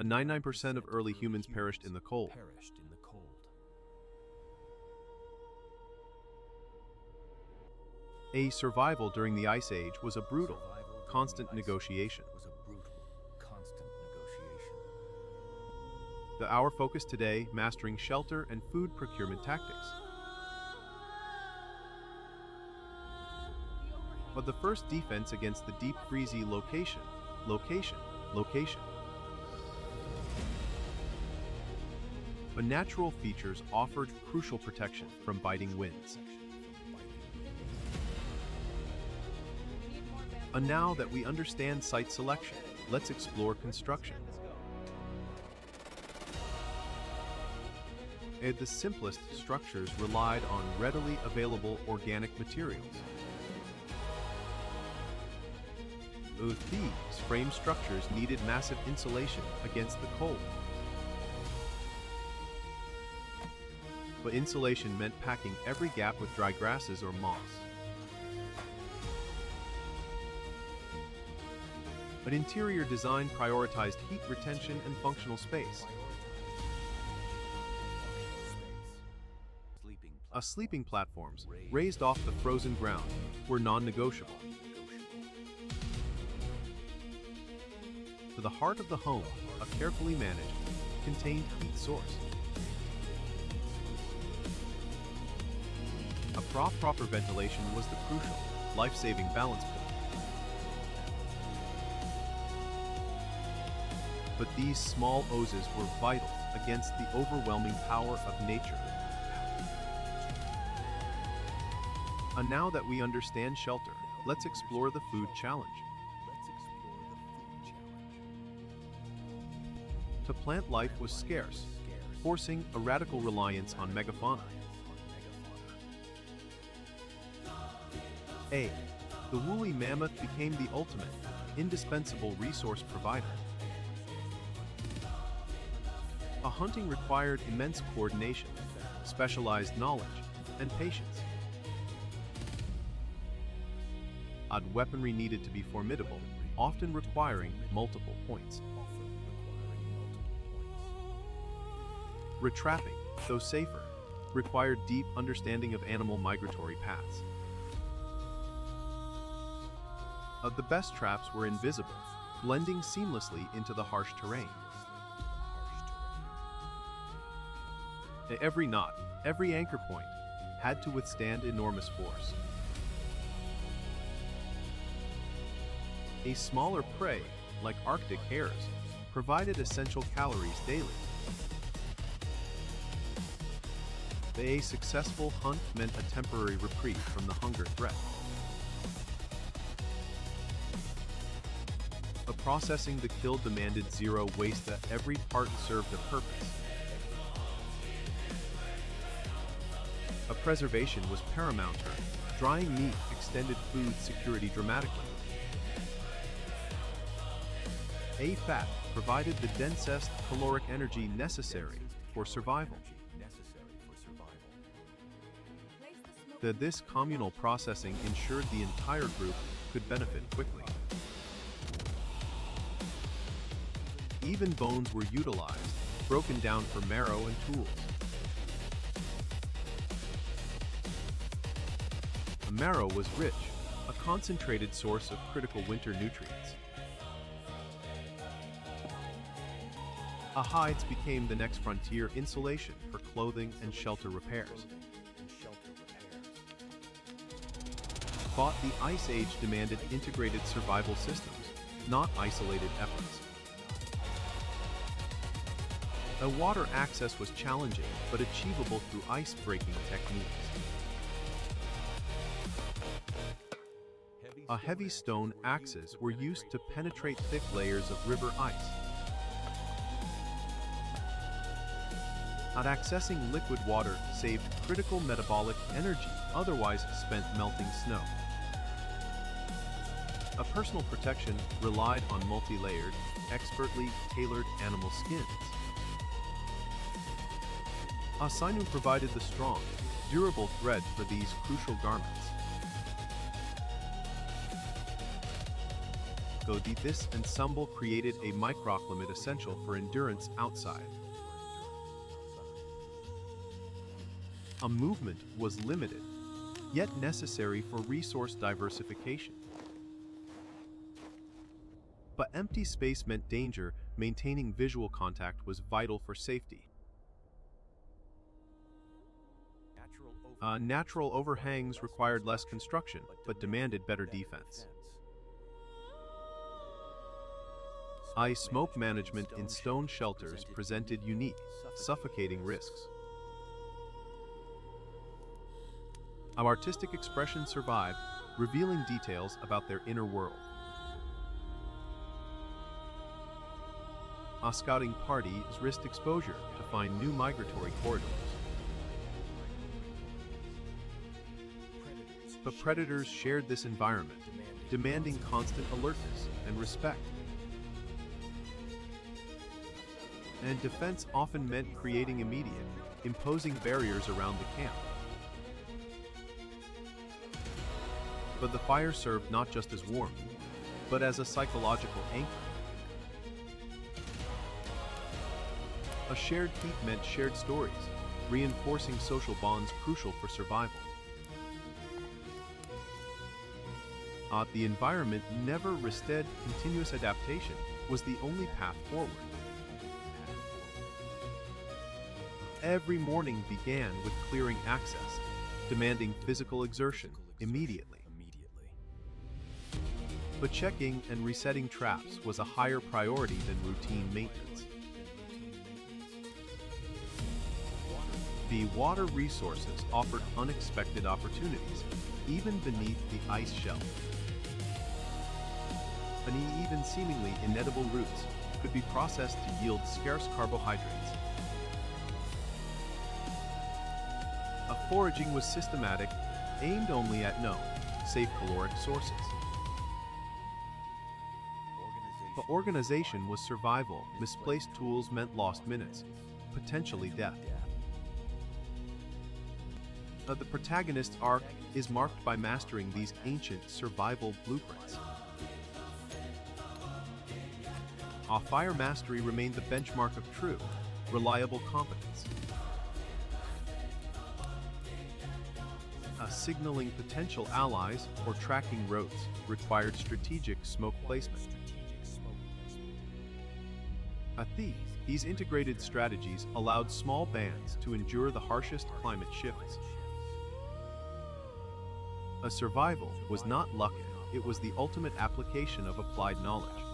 99% of early humans perished in the cold. A survival during the Ice Age was a brutal, constant negotiation. Our focus today, mastering shelter and food procurement tactics. But the first defense against the deep freezy location. But natural features offered crucial protection from biting winds. And now that we understand site selection, let's explore construction. The simplest structures relied on readily available organic materials. These frame structures needed massive insulation against the cold. But insulation meant packing every gap with dry grasses or moss. But interior design prioritized heat retention and functional space. Sleeping platforms, raised off the frozen ground, were non-negotiable. To the heart of the home, a carefully managed, contained heat source. Proper ventilation was the crucial, life-saving balance point. But these small oases were vital against the overwhelming power of nature. And now that we understand shelter, let's explore the food challenge. To plant life was scarce, forcing a radical reliance on megafauna. The woolly mammoth became the ultimate, indispensable resource provider. Hunting required immense coordination, specialized knowledge, and patience. Weaponry needed to be formidable, often requiring multiple points. Retrapping, though safer, required deep understanding of animal migratory paths. The best traps were invisible, blending seamlessly into the harsh terrain. Every knot, every anchor point, had to withstand enormous force. A smaller prey, like Arctic hares, provided essential calories daily. A successful hunt meant a temporary reprieve from the hunger threat. Processing the kill demanded zero waste, that every part served a purpose. Preservation was paramount here. Drying meat extended food security dramatically. Fat provided the densest caloric energy necessary for survival. This communal processing ensured the entire group could benefit quickly. Even bones were utilized, broken down for marrow and tools. The marrow was rich, a concentrated source of critical winter nutrients. Hides became the next frontier, insulation for clothing and shelter repairs. The Ice Age demanded integrated survival systems, not isolated efforts. Water access was challenging, but achievable through ice-breaking techniques. Heavy stone axes were used to penetrate thick layers of river ice. Accessing liquid water saved critical metabolic energy, otherwise spent melting snow. Personal protection relied on multi-layered, expertly tailored animal skins. Sinew provided the strong, durable thread for these crucial garments. This ensemble created a microclimate essential for endurance outside. A movement was limited, yet necessary for resource diversification. But empty space meant danger. Maintaining visual contact was vital for safety. Natural overhangs required less construction, but demanded better defense. Smoke management in stone shelters presented unique, suffocating risks. Our artistic expression survived, revealing details about their inner world. Scouting parties risked exposure to find new migratory corridors. But predators shared this environment, demanding constant alertness and respect. And defense often meant creating immediate, imposing barriers around the camp. But the fire served not just as warmth, but as a psychological anchor. A shared heat meant shared stories, reinforcing social bonds crucial for survival. The environment never rested. Continuous adaptation was the only path forward. Every morning began with clearing access, demanding physical exertion immediately. But checking and resetting traps was a higher priority than routine maintenance. The water resources offered unexpected opportunities, even beneath the ice shelf. Even seemingly inedible roots could be processed to yield scarce carbohydrates. Foraging was systematic, aimed only at known, safe caloric sources. But organization was survival. Misplaced tools meant lost minutes, potentially death. The protagonist's arc is marked by mastering these ancient survival blueprints. Fire mastery remained the benchmark of true, reliable competence. Signaling potential allies or tracking routes required strategic smoke placement. These integrated strategies allowed small bands to endure the harshest climate shifts. Survival was not luck, it was the ultimate application of applied knowledge.